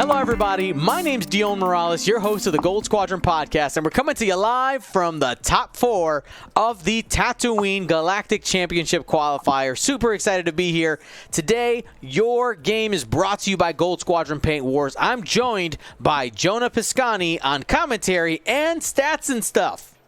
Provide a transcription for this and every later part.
Hello, everybody. My name's Dion Morales, your host of the Gold Squadron podcast, and we're coming to you live from the top 4 of the Tatooine Galactic Championship Qualifier. Super excited to be here. Today, your game is brought to you by Gold Squadron Paint Wars. I'm joined by Jonah Piscani on commentary and stats and stuff.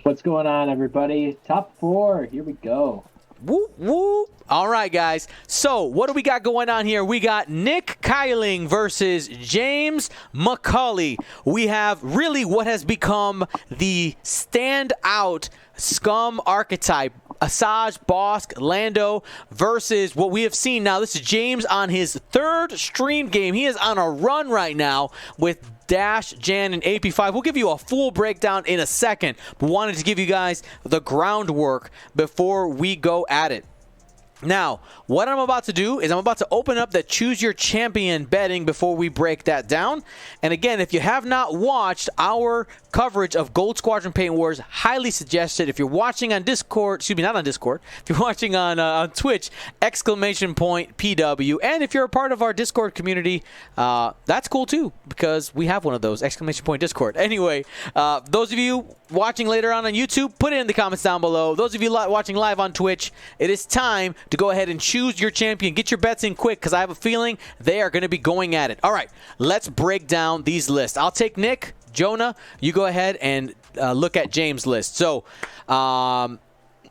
What's going on, everybody? Top 4. Here we go. Whoop, whoop. All right, guys. So what do we got going on here? We got Nick Kylling versus James Macauley. We have really what has become the standout scum archetype. Asajj, Bossk, Lando versus what we have seen now. This is James on his 3rd stream game. He is on a run right now with Dash, Jan, and AP5. We'll give you a full breakdown in a second, but wanted to give you guys the groundwork before we go at it. Now, what I'm about to do is I'm about to open up the Choose Your Champion betting before we break that down. And again, if you have not watched our coverage of Gold Squadron Paint Wars, highly suggested. If you're watching on Discord, excuse me, not on Discord, if you're watching on Twitch, !PW. And if you're a part of our Discord community, that's cool too, because we have one of those, Discord. Anyway, those of you watching later on YouTube, put it in the comments down below. Those of you watching live on Twitch, it is time to go ahead and choose your champion. Get your bets in quick, because I have a feeling they are going to be going at it. All right, let's break down these lists. I'll take Nick. Jonah, you go ahead and look at James' list. So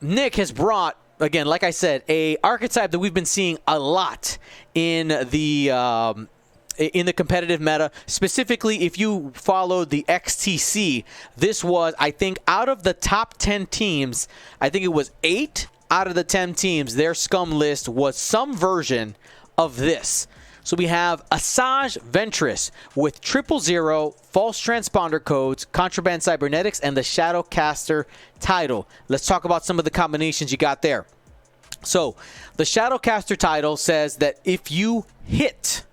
Nick has brought, again, like I said, a archetype that we've been seeing a lot in the competitive meta. Specifically, if you followed the XTC, this was, I think, out of the top 10 teams, I think it was 8 out of the 10 teams, their scum list was some version of this. So we have Asajj Ventress with 000, false transponder codes, contraband cybernetics, and the Shadowcaster title. Let's talk about some of the combinations you got there. So the Shadowcaster title says that if you hit,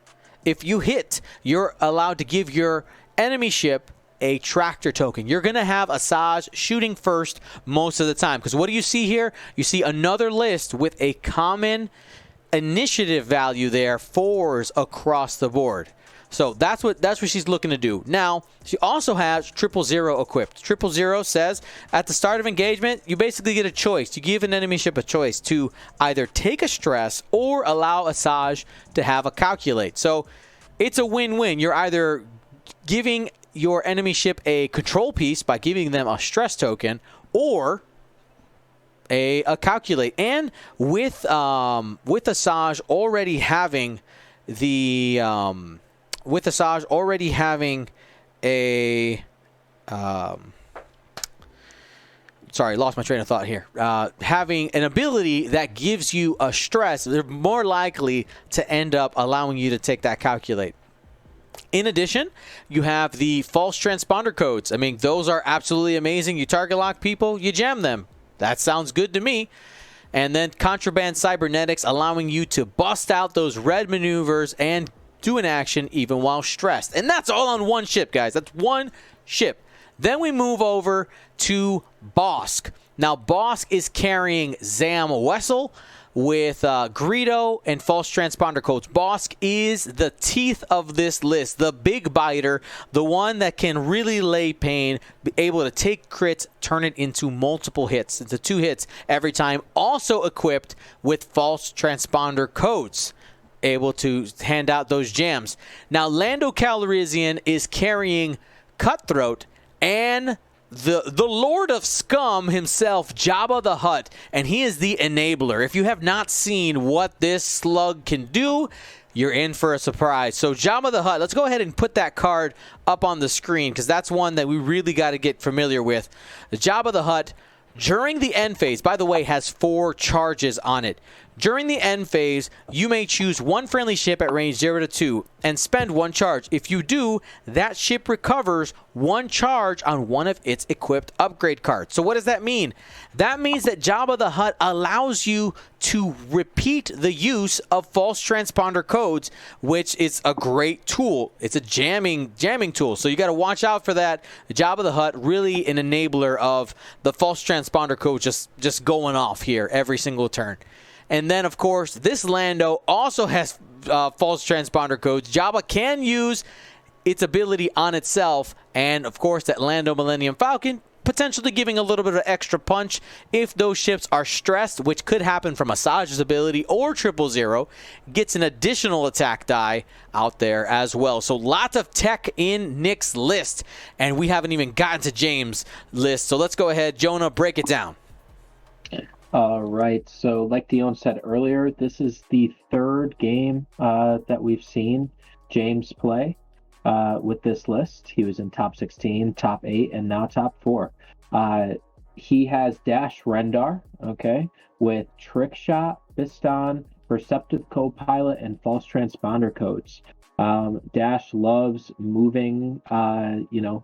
you're allowed to give your enemy ship a tractor token. You're going to have Asajj shooting first most of the time. Because what do you see here? You see another list with a common initiative value there, 4s across the board. So that's what she's looking to do. Now, she also has 000 equipped. 000 says at the start of engagement, you basically get a choice. You give an enemy ship a choice to either take a stress or allow Asajj to have a calculate. So it's a win-win. You're either giving your enemy ship a control piece by giving them a stress token, or a calculate. And with Asajj already having the sorry, lost my train of thought here. Having an ability that gives you a stress, they're more likely to end up allowing you to take that calculate. In addition, you have the false transponder codes. I mean, those are absolutely amazing. You target lock people, you jam them. That sounds good to me. And then contraband cybernetics, allowing you to bust out those red maneuvers and do an action even while stressed. And that's all on one ship, guys. That's one ship. Then we move over to Bossk. Now, Bossk is carrying Zam Wessel with Greedo and false transponder codes. Bossk is the teeth of this list, the big biter, the one that can really lay pain, be able to take crits, turn it into multiple hits, into 2 hits every time. Also equipped with false transponder codes, able to hand out those jams. Now, Lando Calrissian is carrying Cutthroat and the Lord of Scum himself, Jabba the Hutt, and he is the enabler. If you have not seen what this slug can do, you're in for a surprise. So Jabba the Hutt, let's go ahead and put that card up on the screen, because that's one that we really got to get familiar with. Jabba the Hutt, during the end phase, by the way, has 4 charges on it. During the end phase, you may choose one friendly ship at range 0 to 2 and spend 1 charge. If you do, that ship recovers 1 charge on one of its equipped upgrade cards. So what does that mean? That means that Jabba the Hutt allows you to repeat the use of false transponder codes, which is a great tool. It's a jamming tool. So you got to watch out for that. Jabba the Hutt, really an enabler of the false transponder code just going off here every single turn. And then, of course, this Lando also has false transponder codes. Jabba can use its ability on itself, and of course that Lando Millennium Falcon potentially giving a little bit of extra punch if those ships are stressed, which could happen from Asajj's ability, or 000 gets an additional attack die out there as well. So lots of tech in Nick's list, and we haven't even gotten to James' list. So let's go ahead, Jonah, break it down. All right. So like Dion said earlier, this is the third game that we've seen James play with this list. He was in top 16, top 8, and now top 4. He has Dash Rendar, okay, with Trick Shot, Biston, Perceptive Co-Pilot, and False Transponder codes. Dash loves moving,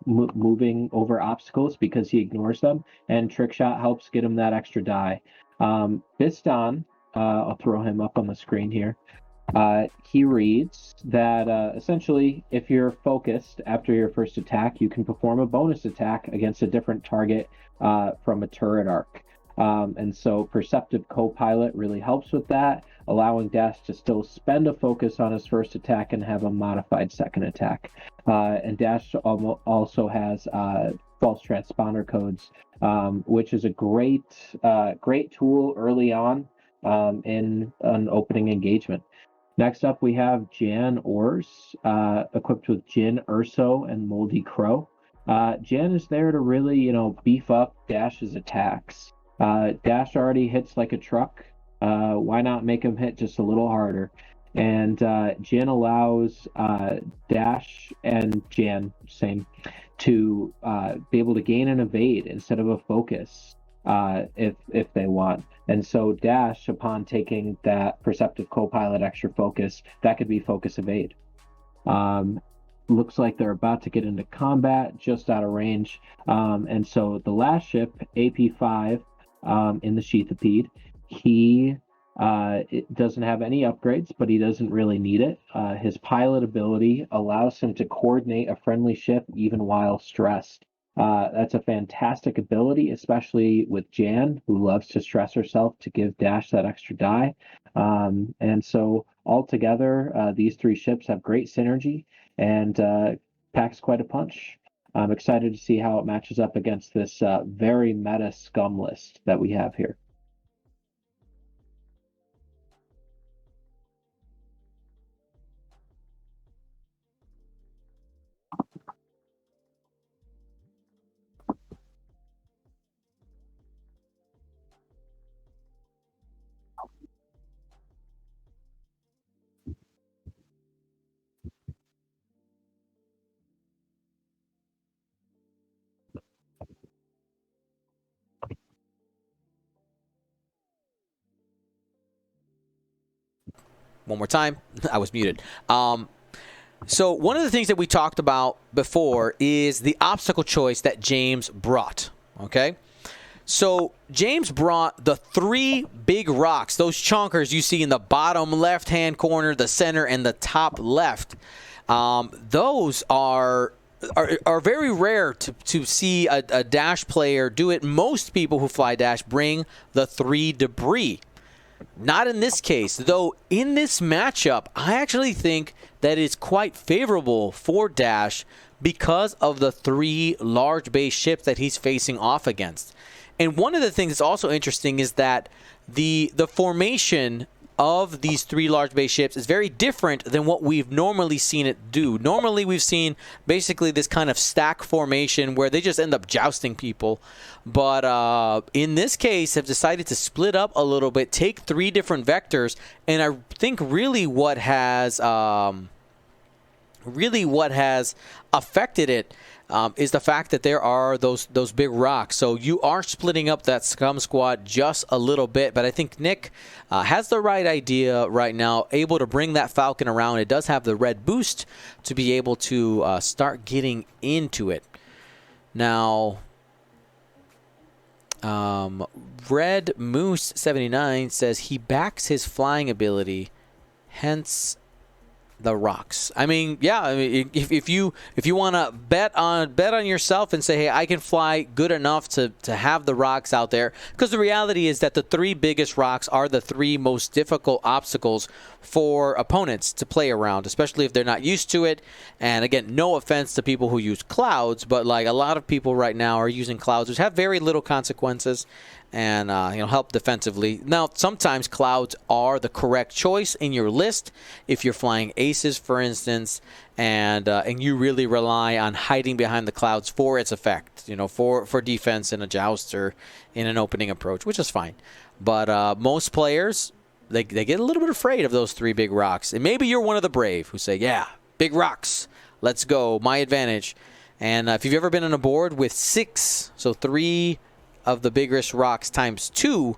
moving over obstacles because he ignores them, and Trick Shot helps get him that extra die. Biston, I'll throw him up on the screen here. He reads that essentially, if you're focused after your first attack, you can perform a bonus attack against a different target from a turret arc. And so Perceptive Co-Pilot really helps with that, allowing Dash to still spend a focus on his first attack and have a modified second attack. And Dash also has false transponder codes, which is a great tool early on in an opening engagement. Next up, we have Jan Ors, equipped with Jin, Urso, and Moldy Crow. Jan is there to really, beef up Dash's attacks. Dash already hits like a truck. Why not make him hit just a little harder? And Jan allows Dash and Jan, same, to be able to gain and evade instead of a focus if they want. And so Dash, upon taking that Perceptive Co-Pilot extra focus, that could be focus evade. Looks like they're about to get into combat, just out of range. And so the last ship, AP5, in the Sheathipede, he it doesn't have any upgrades, but he doesn't really need it. His pilot ability allows him to coordinate a friendly ship even while stressed. That's a fantastic ability, especially with Jan, who loves to stress herself to give Dash that extra die. And so altogether, these 3 ships have great synergy and packs quite a punch. I'm excited to see how it matches up against this very meta scum list that we have here. One more time. I was muted. So one of the things that we talked about before is the obstacle choice that James brought. Okay? So James brought the 3 big rocks, those chonkers you see in the bottom left-hand corner, the center, and the top left. Those are very rare to see a Dash player do it. Most people who fly Dash bring the 3 debris. Not in this case, though. In this matchup, I actually think that it's quite favorable for Dash because of the 3 large base ships that he's facing off against. And one of the things that's also interesting is that the formation of these 3 large base ships is very different than what we've normally seen it do. Normally, we've seen basically this kind of stack formation where they just end up jousting people. But in this case, have decided to split up a little bit, take 3 different vectors, and I think really what has affected it is the fact that there are those big rocks. So you are splitting up that scum squad just a little bit, but I think Nick has the right idea right now, able to bring that Falcon around. It does have the red boost to be able to start getting into it. Now, Red Moose 79 says he backs his flying ability, hence the rocks. I mean, yeah. I mean, if you want to bet on yourself and say, hey, I can fly good enough to have the rocks out there, because the reality is that the 3 biggest rocks are the 3 most difficult obstacles for opponents to play around, especially if they're not used to it. And again, no offense to people who use clouds, but like a lot of people right now are using clouds, which have very little consequences and help defensively. Now, sometimes clouds are the correct choice in your list if you're flying aces, for instance, and you really rely on hiding behind the clouds for its effect, for defense in a joust or in an opening approach, which is fine. But most players, they get a little bit afraid of those 3 big rocks. And maybe you're one of the brave who say, yeah, big rocks, let's go, my advantage. And if you've ever been on a board with 6, so 3 of the biggest rocks times 2,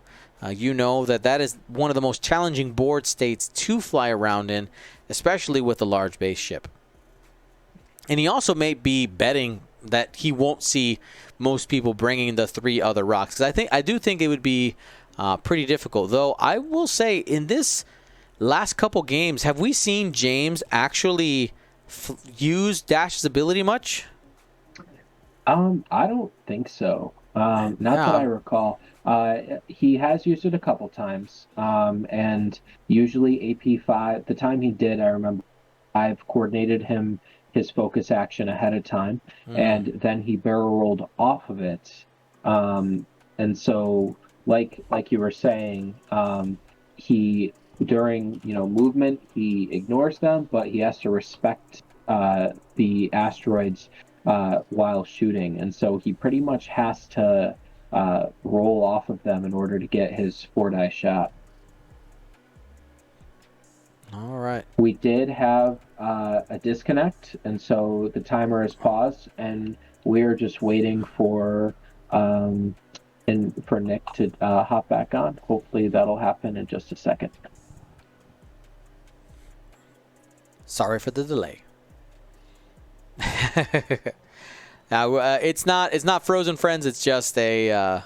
you know that is one of the most challenging board states to fly around in, especially with a large base ship. And he also may be betting that he won't see most people bringing the 3 other rocks, because I do think it would be pretty difficult. Though I will say, in this last couple games, have we seen James actually use Dash's ability much? I don't think so. Not that I recall. He has used it a couple times, and usually AP5. The time he did, I remember I've coordinated his focus action ahead of time, and then he barrel rolled off of it. And so, like you were saying, he during movement he ignores them, but he has to respect the asteroids while shooting, and so he pretty much has to roll off of them in order to get his 4-die shot. All right. We did have a disconnect, and so the timer is paused, and we're just waiting for Nick to hop back on. Hopefully that'll happen in just a second. Sorry for the delay. Now it's not Frozen Friends. It's just a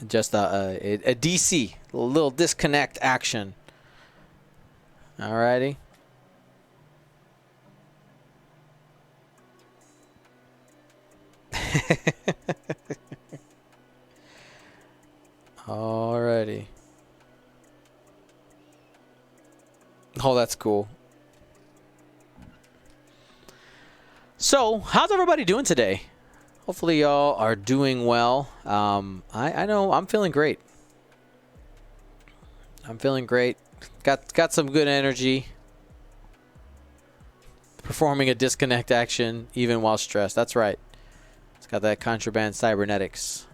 DC, a little disconnect action. Alrighty. Alrighty. Oh, that's cool. So, how's everybody doing today? Hopefully y'all are doing well. I know I'm feeling great. I'm feeling great. Got some good energy. Performing a disconnect action even while stressed. That's right. It's got that contraband cybernetics.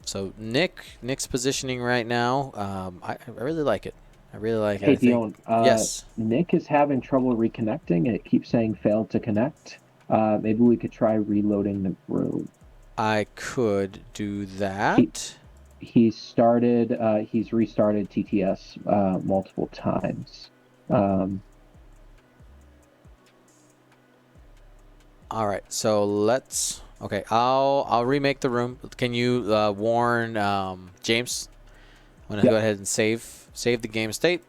So Nick's positioning right now. I really like it. I really like it. Hey, Dion. Yes. Nick is having trouble reconnecting. It keeps saying failed to connect. Maybe we could try reloading the room. I could do that. He's restarted TTS multiple times. All right. So let's. Okay. I'll remake the room. Can you warn James? I'm gonna go ahead and save the game state.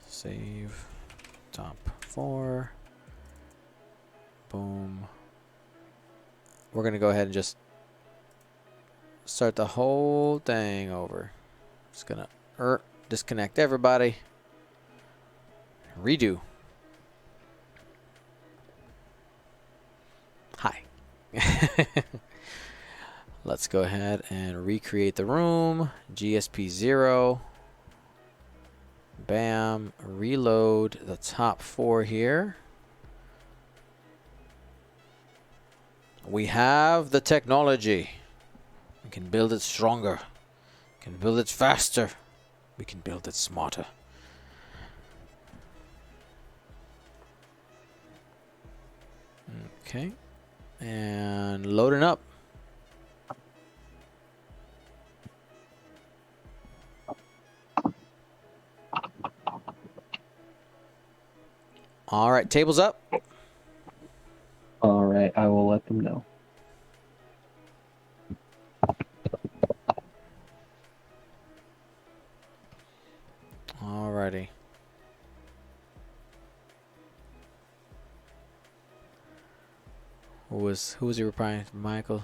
Save top 4. Boom. We're gonna go ahead and just start the whole thing over. Just gonna disconnect everybody. Redo. Hi. Let's go ahead and recreate the room. GSP 0. Bam. Reload the top 4 here. We have the technology. We can build it stronger. We can build it faster. We can build it smarter. Okay. And loading up. All right, table's up. All right, I will let them know. Who was he replying? Michael.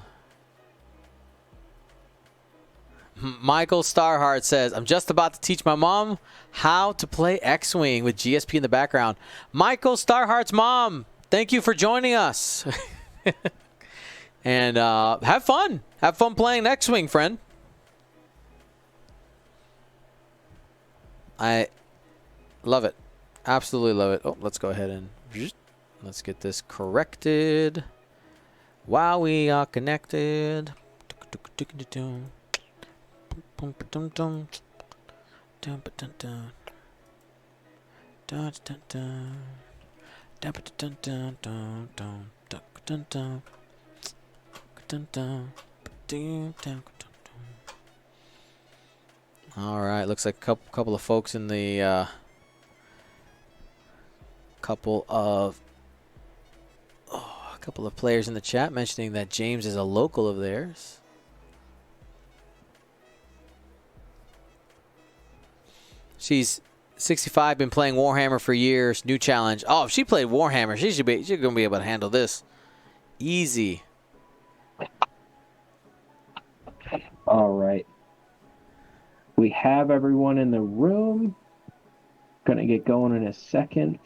Michael Starheart says, I'm just about to teach my mom how to play X-Wing with GSP in the background. Michael Starheart's mom, thank you for joining us. And have fun. Have fun playing X-Wing, friend. I love it. Absolutely love it. Oh, let's go ahead and let's get this corrected. While we are connected. All right, looks like a couple of folks in the couple of players in the chat mentioning that James is a local of theirs. She's 65, been playing Warhammer for years. New challenge. Oh, if she played Warhammer, she's gonna be able to handle this easy. All right. We have everyone in the room. Gonna get going in a second.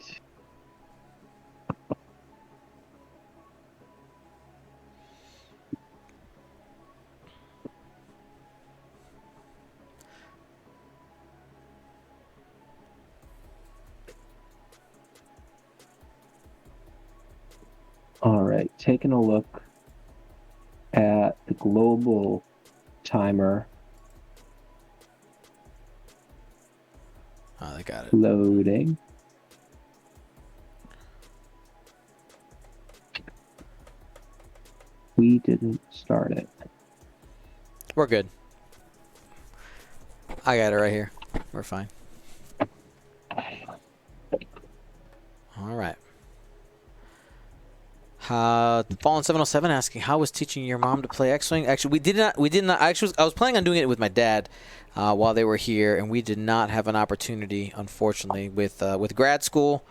All right, taking a look at the global timer. Oh, they got it. Loading. We didn't start it. We're good. I got it right here. We're fine. All right. Fallen 707 asking, how was teaching your mom to play X-Wing? Actually, we did not. Actually, I was planning on doing it with my dad while they were here, and we did not have an opportunity, unfortunately, with grad school.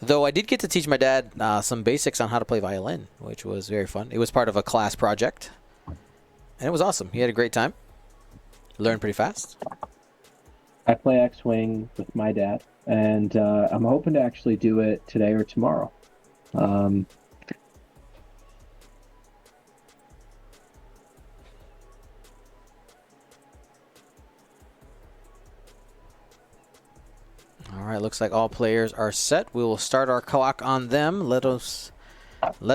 Though I did get to teach my dad some basics on how to play violin, which was very fun. It was part of a class project, and it was awesome. He had a great time. Learned pretty fast. I play X-Wing with my dad, and I'm hoping to actually do it today or tomorrow. All right, looks like all players are set. We will start our clock on them. Let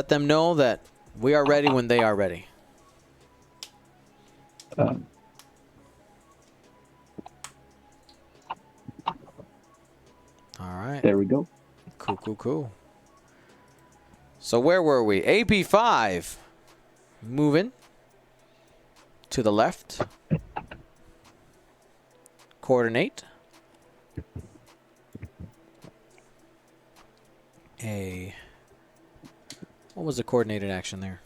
them know that we are ready when they are ready. All right. There we go. Cool. So where were we? AP5. Moving to the left. Coordinate. What was the coordinated action there?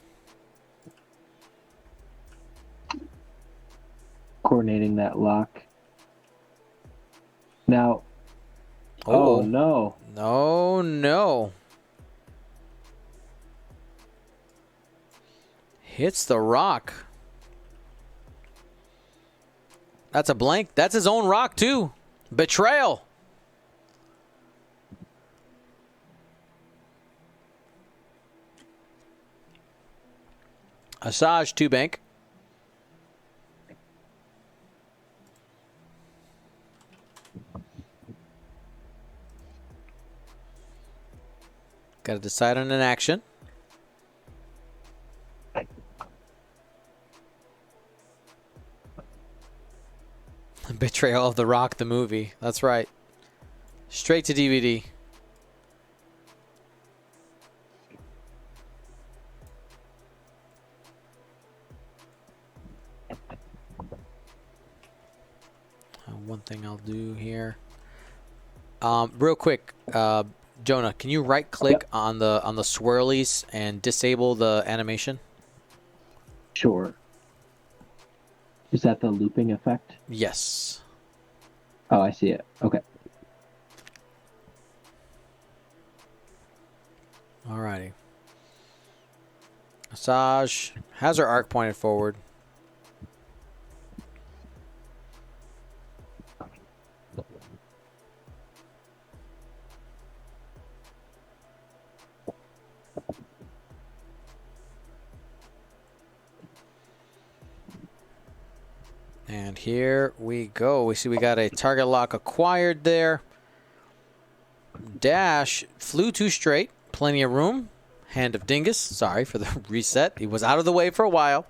Coordinating that lock. Now. Oh no. No. Hits the rock. That's a blank. That's his own rock, too. Betrayal. Asajj 2-bank. Got to decide on an action. Betrayal of the Rock, the movie. That's right. Straight to DVD. One thing I'll do here. Real quick, Jonah, can you right-click on the swirlies and disable the animation? Sure. Is that the looping effect? Yes. Oh, I see it. Okay. Alrighty. Asajj has her arc pointed forward. And here we go. We see we got a target lock acquired there. Dash flew 2 straight. Plenty of room. Hand of Dingus. Sorry for the reset. He was out of the way for a while.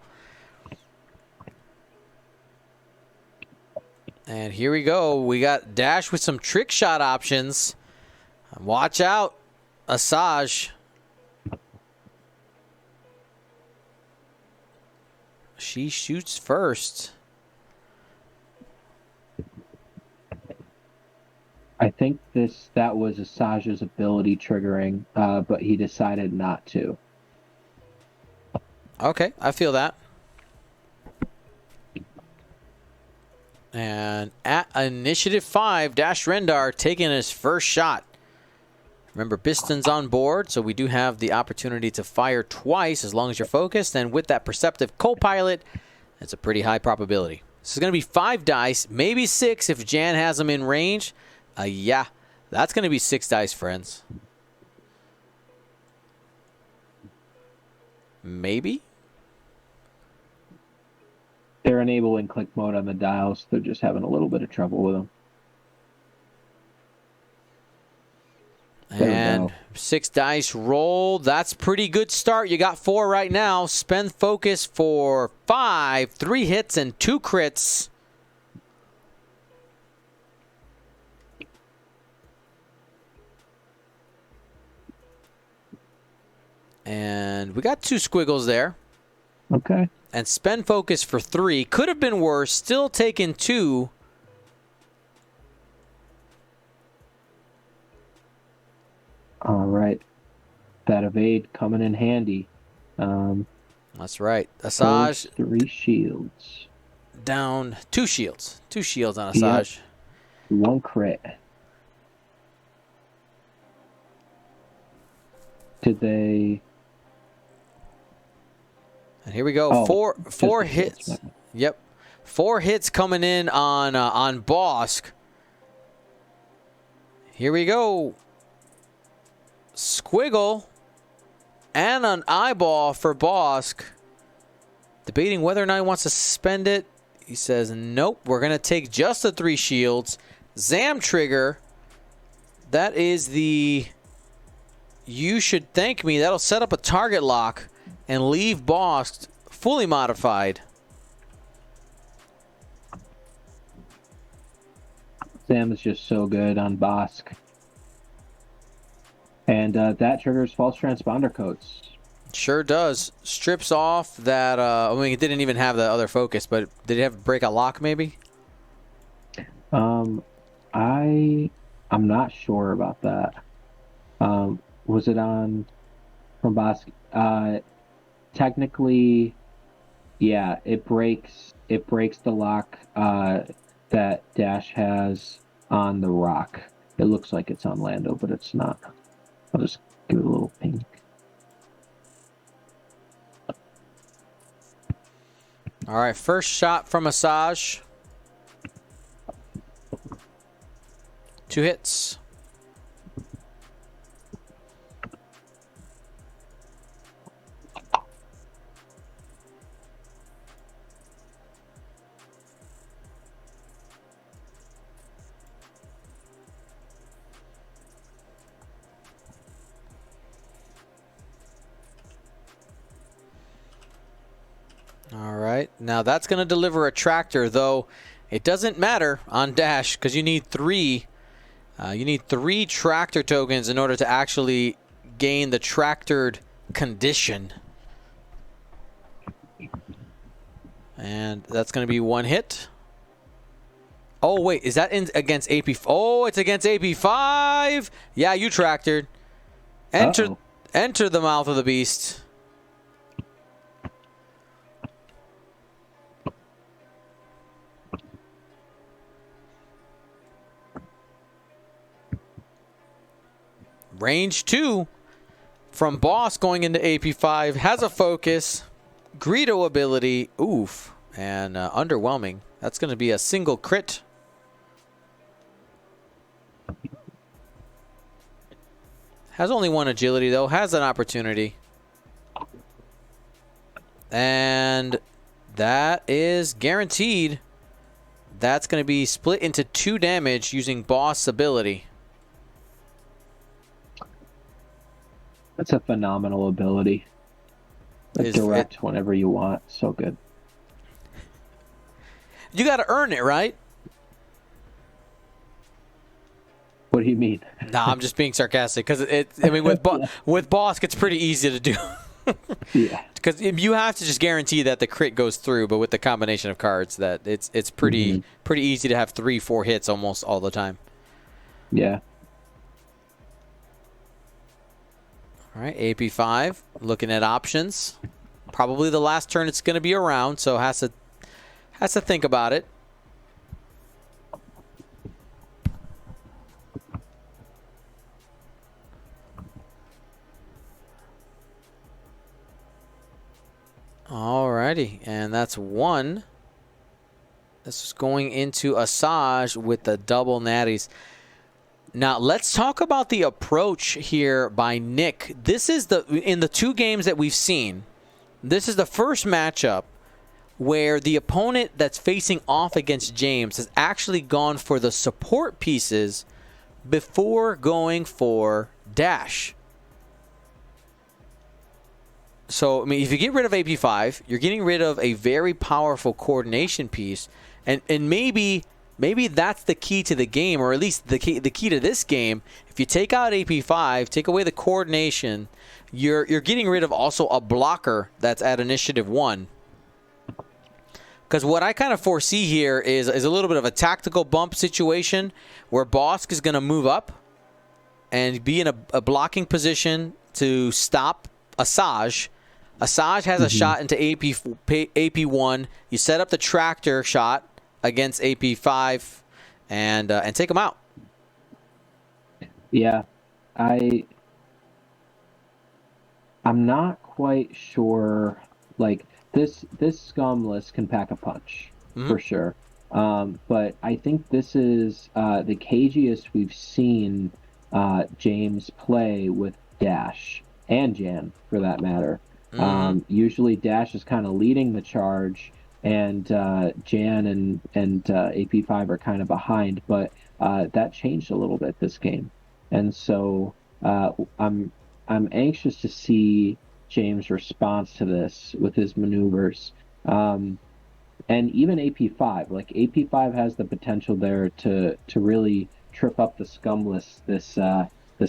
And here we go. We got Dash with some trick shot options. Watch out, Asajj. She shoots first. I think that was Asajj's ability triggering, but he decided not to. Okay, I feel that. And at initiative 5, Dash Rendar taking his first shot. Remember, Biston's on board, so we do have the opportunity to fire twice as long as you're focused. And with that perceptive co-pilot, it's a pretty high probability. This is going to be 5 dice, maybe 6 if Jan has them in range. Yeah, that's going to be 6 dice, friends. Maybe? They're enabling click mode on the dials. They're just having a little bit of trouble with them. And 6 dice roll. That's pretty good start. You got 4 right now. Spend focus for 5, 3 hits and 2 crits. And we got 2 squiggles there. Okay. And spend focus for 3. Could have been worse. Still taking 2. All right. That evade coming in handy. That's right. Asajj 3 shields. down 2 shields. 2 shields on Asajj. Yep. 1 crit. Did they... And here we go. Oh, four hits. Yep. 4 hits coming in on Bosk. Here we go. Squiggle and an eyeball for Bosk. Debating whether or not he wants to spend it. He says, nope, we're going to take just the 3 shields. Zam trigger. That is the... You should thank me. That'll set up a target lock and leave Bosk fully modified. Sam is just so good on Bosk. And that triggers false transponder codes. Sure does. Strips off that... I mean, it didn't even have the other focus, but did it have break a lock maybe? I'm not sure about that. Was it on from Bosk? Technically, yeah, it breaks the lock that Dash has on the rock. It looks like it's on Lando, but it's not. I'll just give it a little pink. All right, first shot from Asajj. 2 hits. All right, now that's going to deliver a tractor, though it doesn't matter on Dash because you need 3. You need 3 tractor tokens in order to actually gain the tractored condition. And that's going to be 1 hit. Oh, wait, is that against AP? Oh, it's against AP5. Yeah, you tractored. Enter the mouth of the beast. Range 2. From Boss going into AP5, has a focus, Greedo ability, oof, and underwhelming. That's going to be a single crit. Has only one agility, though. Has an opportunity. And that is guaranteed. That's going to be split into 2 damage using Boss ability. That's a phenomenal ability. Direct whenever you want. So good. You got to earn it, right? What do you mean? Nah, I'm just being sarcastic because I mean, with Boss, it's pretty easy to do. Yeah. Because you have to just guarantee that the crit goes through, but with the combination of cards, that it's pretty easy to have 3-4 hits almost all the time. Yeah. All right, AP5, looking at options. Probably the last turn it's going to be around, so has to think about it. Alrighty, and that's 1. This is going into Asajj with the double natties. Now, let's talk about the approach here by Nick. This is in the 2 games that we've seen, this is the first matchup where the opponent that's facing off against James has actually gone for the support pieces before going for dash. So, I mean, if you get rid of AP5, you're getting rid of a very powerful coordination piece, and maybe that's the key to the game, or at least the key to this game. If you take out AP5, take away the coordination, you're getting rid of also a blocker that's at initiative 1. Because what I kind of foresee here is a little bit of a tactical bump situation where Bosk is going to move up and be in a blocking position to stop Asajj. Asajj has a shot into AP1. You set up the tractor shot against AP5 and take him out. Yeah, I'm not quite sure. Like this scum list can pack a punch for sure. But I think this is the cagiest we've seen James play with Dash and Jan, for that matter. Usually Dash is kind of leading the charge, and Jan and AP5 are kind of behind, but that changed a little bit this game. And so I'm anxious to see James' response to this with his maneuvers. And even AP5, like AP5 has the potential there to really trip up the scum list this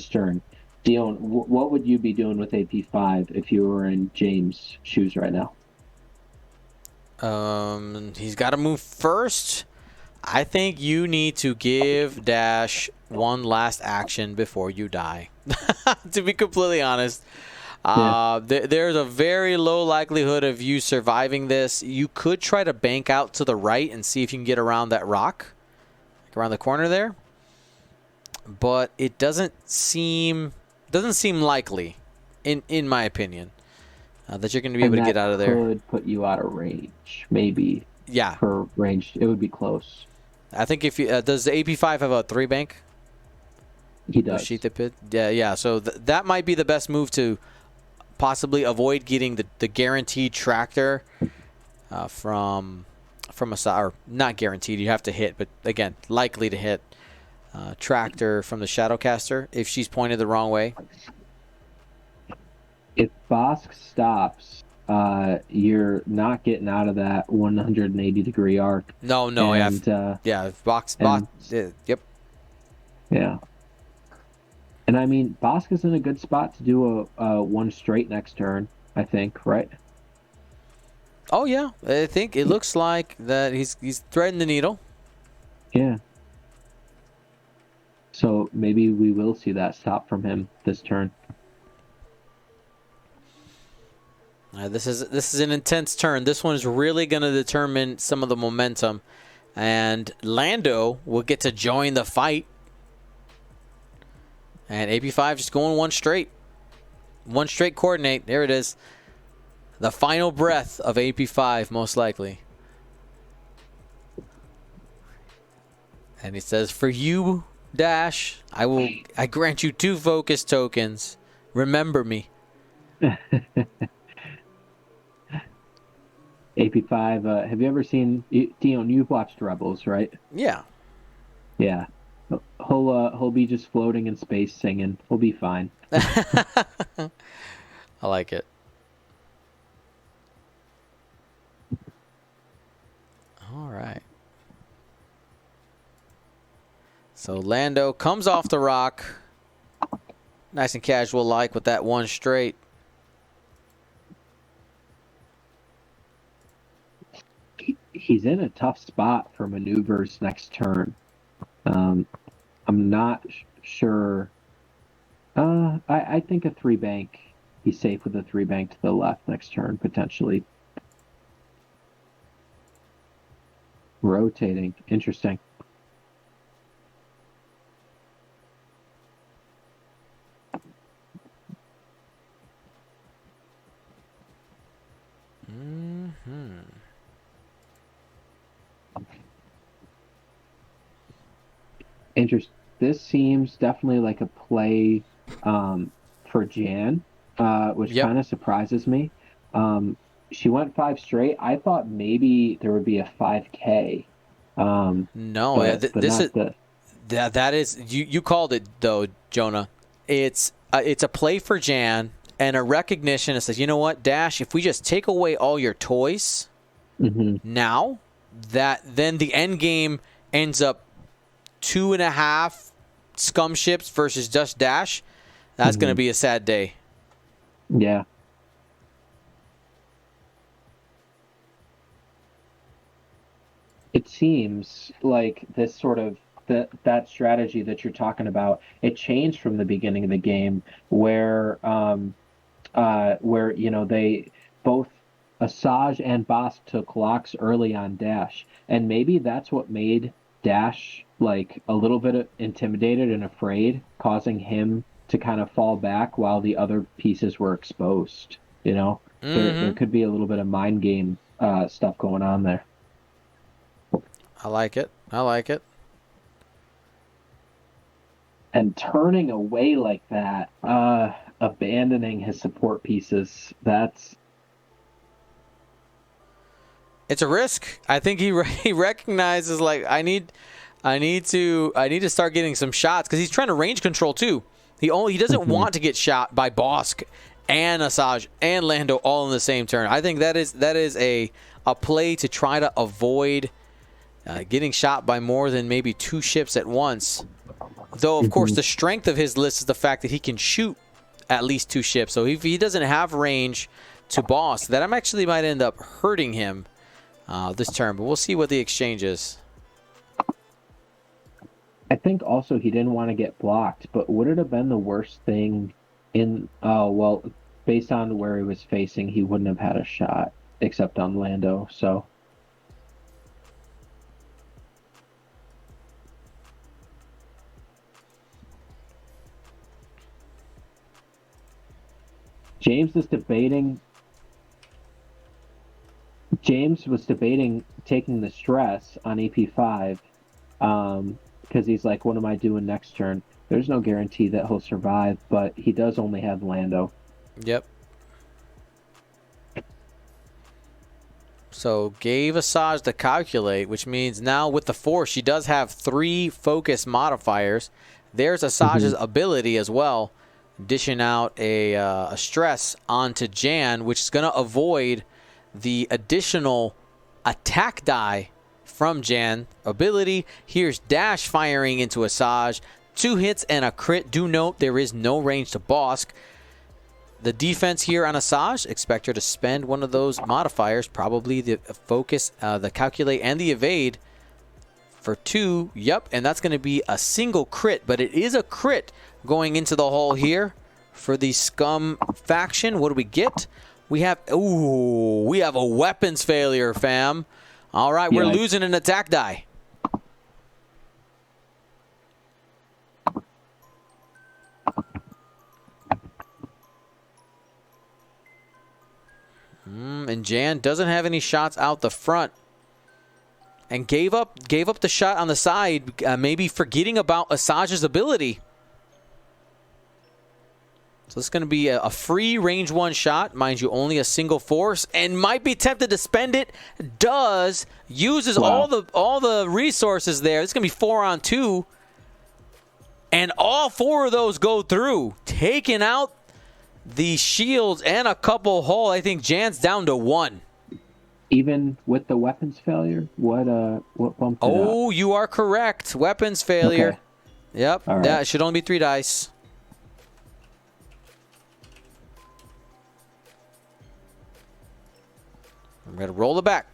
turn. Dion, what would you be doing with AP5 if you were in James' shoes right now? He's got to move first. I think you need to give Dash one last action before you die. To be completely honest, there's a very low likelihood of you surviving this. You could try to bank out to the right and see if you can get around that rock, like around the corner there. But it doesn't seem likely, in my opinion, that you're going to be able to get out of there. That could put you out of range, maybe. Yeah. For range, it would be close. I think if you does the AP5 have a 3 bank? He does. Sheath the pit. Yeah. So that might be the best move to possibly avoid getting the guaranteed tractor from a or not guaranteed. You have to hit, but again, likely to hit tractor from the Shadowcaster if she's pointed the wrong way. If Bosk stops, you're not getting out of that 180-degree arc. No, and, Bosk, yep. Yeah. And I mean, Bosk is in a good spot to do a one straight next turn, I think, right? Oh yeah, I think it looks like that he's threading the needle. Yeah. So maybe we will see that stop from him this turn. This is an intense turn. This one is really going to determine some of the momentum, and Lando will get to join the fight. And AP5 just going one straight. one straight coordinate. There it is. The final breath of AP5, most likely. And he says, for you, Dash, I grant you 2 focus tokens. Remember me. AP5, have you ever seen, Dion, you've watched Rebels, right? Yeah. Yeah. He'll be just floating in space singing. He'll be fine. I like it. All right. So Lando comes off the rock. Nice and casual like with that one straight. He's in a tough spot for maneuvers next turn. I'm not sure. I think a 3-bank. He's safe with a 3-bank to the left next turn, potentially. Rotating. Interesting. Interesting. This seems definitely like a play for Jan, which kind of surprises me. She went 5 straight. I thought maybe there would be a 5K. No, that is you called it though, Jonah. It's a play for Jan and a recognition that says, you know what, Dash, if we just take away all your toys now, that then the end game ends up 2.5 scum ships versus just Dash. That's going to be a sad day. Yeah. It seems like this sort of that strategy that you're talking about, it changed from the beginning of the game where they both Asajj and Bosk took locks early on Dash, and maybe that's what made Dash like a little bit intimidated and afraid, causing him to kind of fall back while the other pieces were exposed. There could be a little bit of mind game stuff going on there. I like it. And turning away like that, abandoning his support pieces, it's a risk. I think he recognizes, like, I need to start getting some shots, because he's trying to range control too. He doesn't want to get shot by Bosk and Asajj and Lando all in the same turn. I think that is a play to try to avoid getting shot by more than maybe 2 ships at once. Though, of course, the strength of his list is the fact that he can shoot at least 2 ships. So if he doesn't have range to Bosk, that actually might end up hurting him this turn. But we'll see what the exchange is. I think also he didn't want to get blocked, but would it have been the worst thing based on where he was facing, he wouldn't have had a shot except on Lando, so... James was debating taking the stress on AP5 because he's like, what am I doing next turn? There's no guarantee that he'll survive, but he does only have Lando. Yep. So gave Asajj the calculate, which means now with the Force, she does have 3 focus modifiers. There's Asajj's ability as well, dishing out a stress onto Jan, which is going to avoid the additional attack die from Jan ability. Here's Dash firing into Asajj. 2 hits and a crit. Do note there is no range to Bosk. The defense here on Asajj, expect her to spend one of those modifiers, probably the focus, the calculate, and the evade for 2. Yep, and that's going to be a single crit, but it is a crit going into the hole here for the Scum faction. What do we get? We have a weapons failure, fam. All right, we're losing an attack die. And Jan doesn't have any shots out the front. And gave up the shot on the side, maybe forgetting about Asajj's ability. So this is going to be a free range 1 shot. Mind you, only a single force. And might be tempted to spend it. Does. Uses all the resources there. This is going to be 4 on 2. And all 4 of those go through. Taking out the shields and a couple hull. I think Jan's down to 1. Even with the weapons failure, what bumped it up? Oh, you are correct. Weapons failure. Okay. Yep. All right. That should only be 3 dice. I'm gonna roll it back.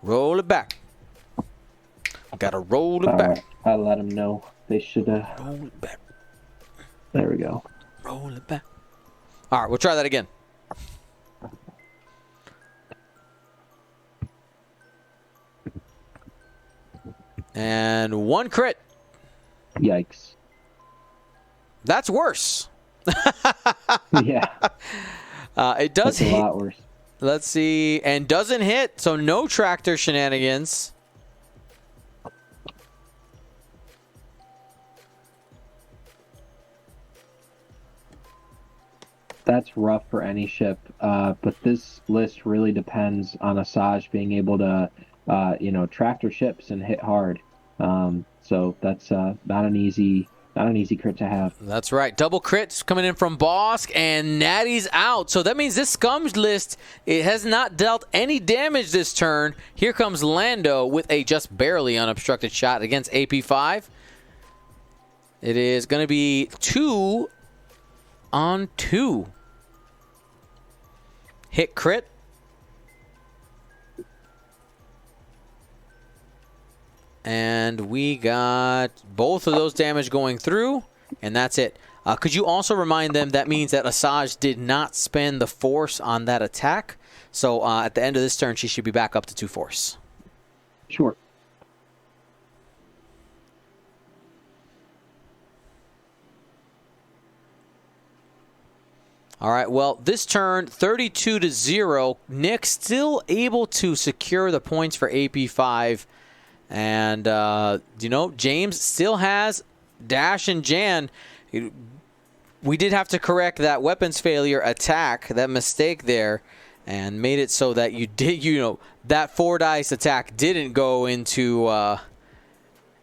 Roll it back. Gotta roll it back. Right. I let them know they should. Roll it back. There we go. Roll it back. All right, we'll try that again. And 1 crit. Yikes. That's worse. Yeah. It does That's a hit. lot worse. Let's see. And doesn't hit, so no tractor shenanigans. That's rough for any ship, but this list really depends on Asajj being able to, tractor ships and hit hard. So that's not an easy crit to have. That's right. Double crits coming in from Bosk, and Natty's out. So that means this Scums list, it has not dealt any damage this turn. Here comes Lando with a just barely unobstructed shot against AP5. It is going to be 2 on 2. Hit crit. And we got both of those damage going through, and that's it. Could you also remind them that means that Asajj did not spend the force on that attack? So at the end of this turn, she should be back up to 2 force. Sure. All right, well, this turn, 32-0. Nick still able to secure the points for AP5. And, James still has Dash and Jan. We did have to correct that weapons failure attack, that mistake there, and made it so that you did, that 4 dice attack didn't go into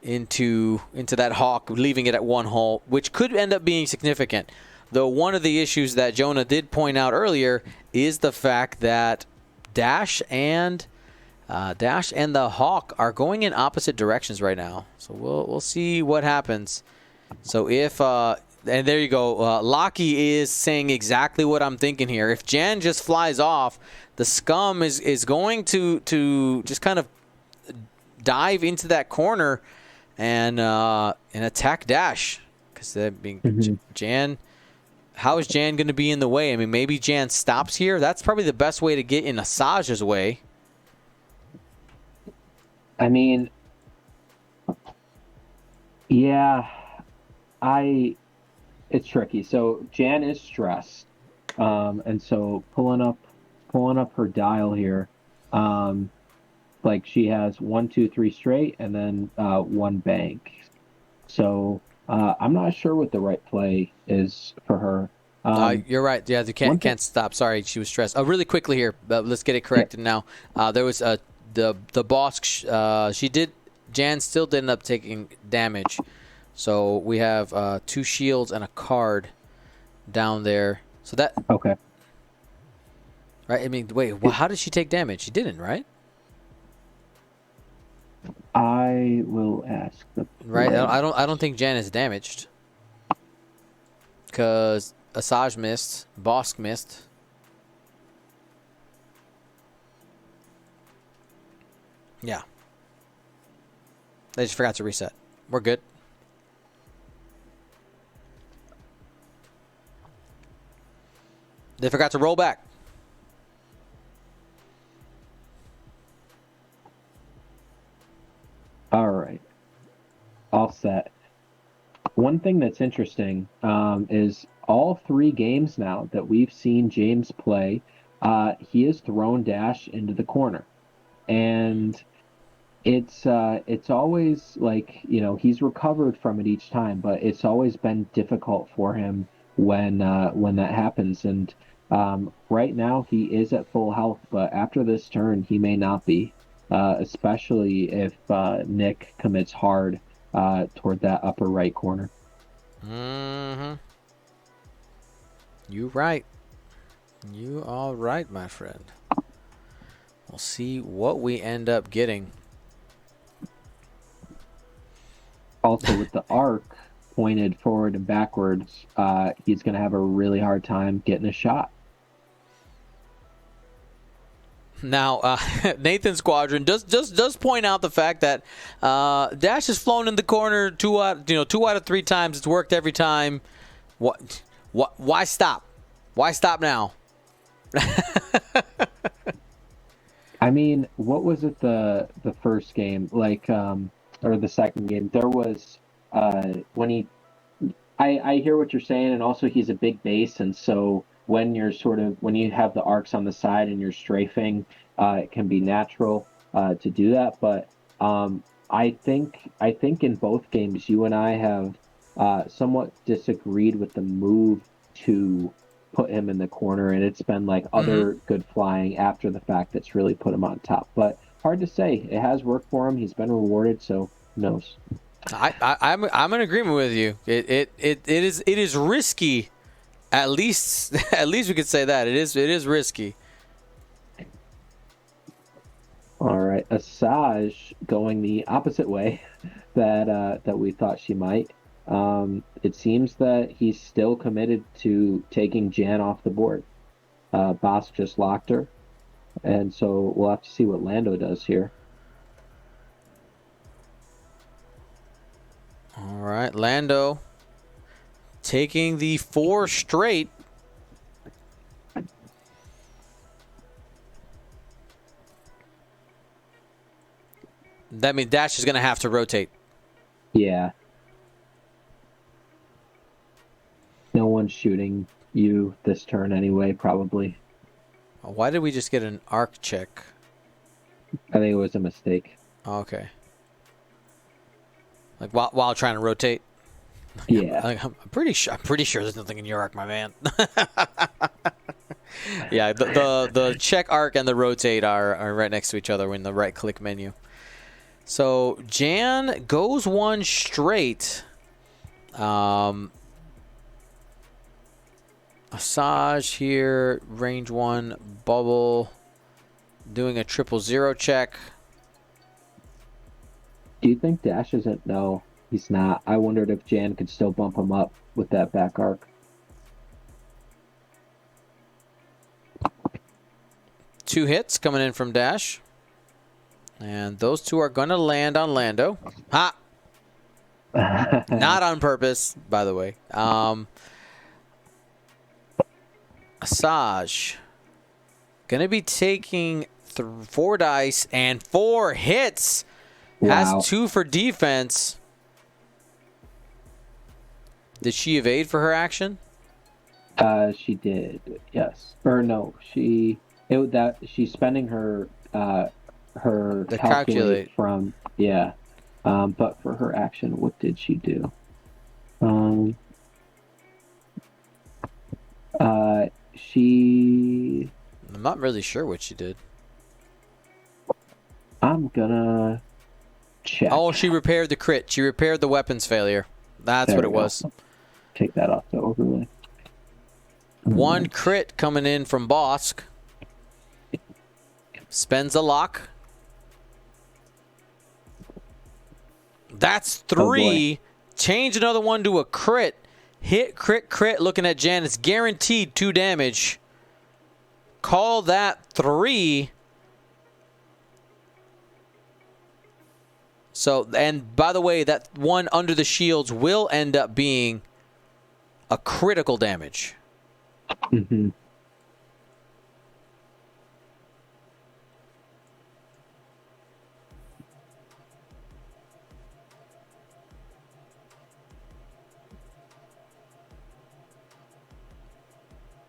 that Hawk, leaving it at 1 hull, which could end up being significant. Though one of the issues that Jonah did point out earlier is the fact that Dash and the Hawk are going in opposite directions right now. So we'll see what happens. So if and there you go, Lockie is saying exactly what I'm thinking here. If Jan just flies off, the Scum is going to just kind of dive into that corner and attack Dash, because Jan. How is Jan going to be in the way? I mean, maybe Jan stops here. That's probably the best way to get in Asajj's way. I mean, yeah, it's tricky. So Jan is stressed, and so pulling up her dial here, like she has 1, 2, 3 straight, and then 1 bank. So I'm not sure what the right play is for her. You're right. Yeah, you can't stop. Sorry, she was stressed. Really quickly here, let's get it corrected now. There was the boss. Jan still did end up taking damage. So we have 2 shields and a card down there. So that okay. Right. I mean, wait. Well, how did she take damage? She didn't, right? I will ask. Right. I don't think Jan is damaged, because Asajj missed, Bosk missed. Yeah. They just forgot to reset. We're good. They forgot to roll back. All right. All set. One thing that's interesting is all 3 games now that we've seen James play, He has thrown Dash into the corner, and it's always like, he's recovered from it each time, but it's always been difficult for him when that happens. And right now he is at full health, but after this turn he may not be, especially if Nick commits hard toward that upper right corner. Mm-hmm. You right. You are right, my friend. We'll see what we end up getting. Also, with the arc pointed forward and backwards, he's going to have a really hard time getting a shot. Now, Nathan Squadron does point out the fact that Dash has flown in the corner two out of 3 times. It's worked every time. What? Why stop? Why stop now? I mean, what was it the first game, like, or the second game? There was when he I hear what you're saying, and also he's a big base, and so when you have the arcs on the side and you're strafing, it can be natural to do that. But I think in both games you and I have somewhat disagreed with the move to put him in the corner, and it's been like Mm-hmm. other good flying after the fact that's really put him on top. But hard to say. It has worked for him. He's been rewarded, so who knows? I'm in agreement with you. It is risky. At least at least we could say that it is risky. All right, Asajj going the opposite way that we thought she might. It seems that he's still committed to taking Jan off the board. Boss just locked her, and so we'll have to see what Lando does here. All right, Lando taking the 4 straight. That means Dash is going to have to rotate. Yeah, no one's shooting you this turn anyway, probably. Why did we just get an arc check? I think it was a mistake. Okay. Like while trying to rotate. Yeah. I'm pretty sure there's nothing in your arc, my man. Yeah, the check arc and the rotate are right next to each other in the right click menu. So Jan goes 1 straight. Asajj here, range 1 bubble, doing a 000 check. Do you think Dash isn't? No, he's not. I wondered if Jan could still bump him up with that back arc. 2 hits coming in from Dash. And those 2 are going to land on Lando. Ha! Not on purpose, by the way. Asajj going to be taking 4 dice and 4 hits. Wow. Has 2 for defense. Did she evade for her action? She did, yes. Or no, she's spending her The calculate from, yeah. But for her action, what did she do? She I'm not really sure what she did. I'm gonna check. Oh, she repaired the crit. She repaired the weapons failure. That's There what it we go. was. Take that off the overlay. 1 crit coming in from Bosk. Spends a lock. That's 3. Change another 1 to a crit. Hit, crit, crit. Looking at Jan. It's guaranteed 2 damage. Call that 3. So, and by the way, that 1 under the shields will end up being a critical damage. Mm-hmm.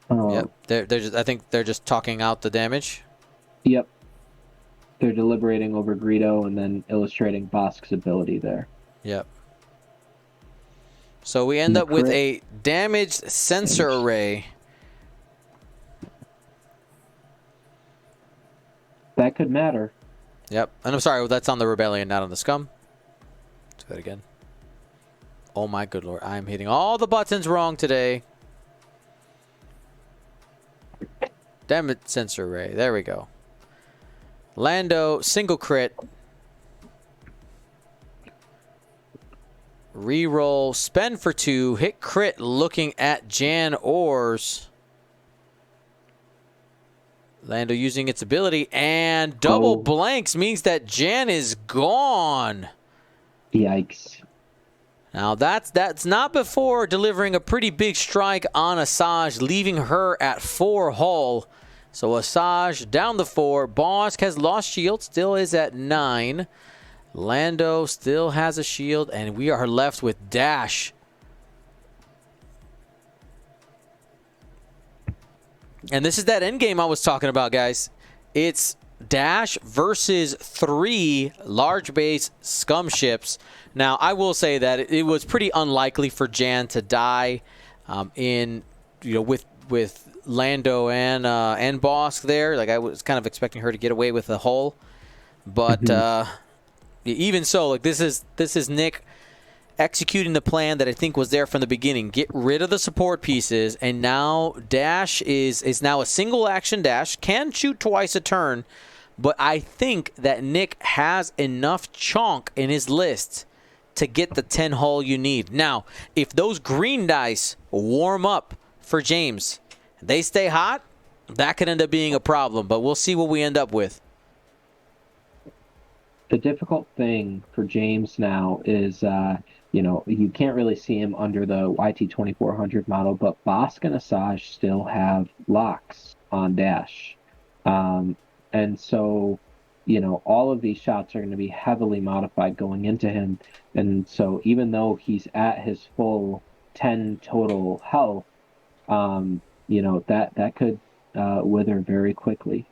Yep. I think they're just talking out the damage. Yep. They're deliberating over Greedo and then illustrating Bosk's ability there. Yep. So we end And the up with crit- a damaged sensor array. That could matter. Yep. And I'm sorry, that's on the Rebellion, not on the Scum. Do that again. Oh my good lord. I'm hitting all the buttons wrong today. Damn it, sensor array. There we go. Lando, single crit. Reroll, spend for 2, hit crit looking at Jan Ors. Lando using its ability, and double blanks means that Jan is gone. Yikes. Now that's not before delivering a pretty big strike on Asajj, leaving her at 4 hull. So Asajj down to 4. Bosk has lost shield, still is at 9. Lando still has a shield, and we are left with Dash. And this is that endgame I was talking about, guys. It's Dash versus 3 large base scum ships. Now, I will say that it was pretty unlikely for Jan to die with Lando and Bosk there. Like, I was kind of expecting her to get away with a hull, but even so, like this is Nick executing the plan that I think was there from the beginning. Get rid of the support pieces, and now Dash is now a single action dash, can shoot twice a turn, but I think that Nick has enough chonk in his list to get the 10 hull you need. Now, if those green dice warm up for James, they stay hot, that could end up being a problem, but we'll see what we end up with. The difficult thing for James now is, you can't really see him under the YT2400 model, but Bosk and Asajj still have locks on Dash. And so, all of these shots are going to be heavily modified going into him. And so even though he's at his full 10 total health, that could wither very quickly.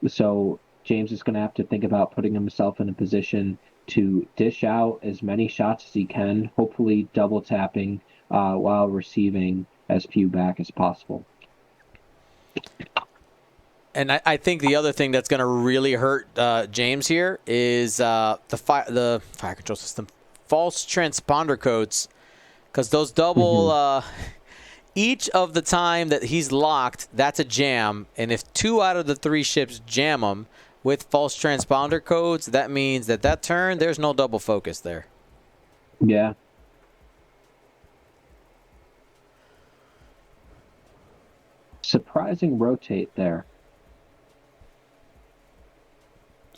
So James is going to have to think about putting himself in a position to dish out as many shots as he can, hopefully double tapping while receiving as few back as possible. And I think the other thing that's going to really hurt James here is the fire control system, false transponder codes, because those double each of the time that he's locked, that's a jam, and if 2 out of the 3 ships jam him with false transponder codes, that means that turn there's no double focus there. Yeah. Surprising rotate there.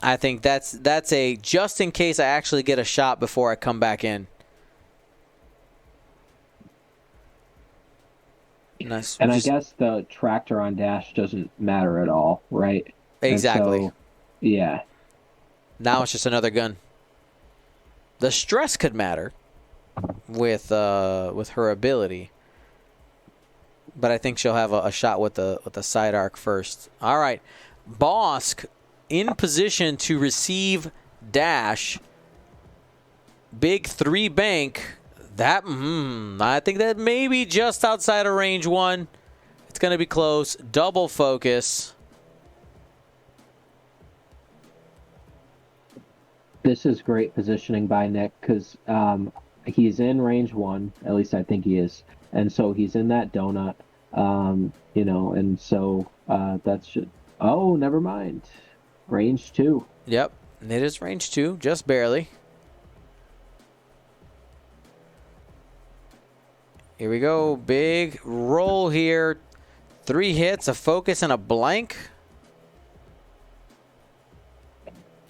I think that's a just in case I actually get a shot before I come back in. Nice. And I guess the tractor on Dash doesn't matter at all, right? Exactly. So, yeah. Now it's just another gun. The stress could matter with her ability, but I think she'll have a shot with the side arc first. All right, Bosk in position to receive Dash. Big 3 bank. That I think that may be just outside of range 1. It's going to be close. Double focus. This is great positioning by Nick because he's in range 1. At least I think he is. And so he's in that donut, and so that's just... Oh, never mind. Range 2. Yep, it is range 2, just barely. Here we go. Big roll here. 3 hits, a focus, and a blank.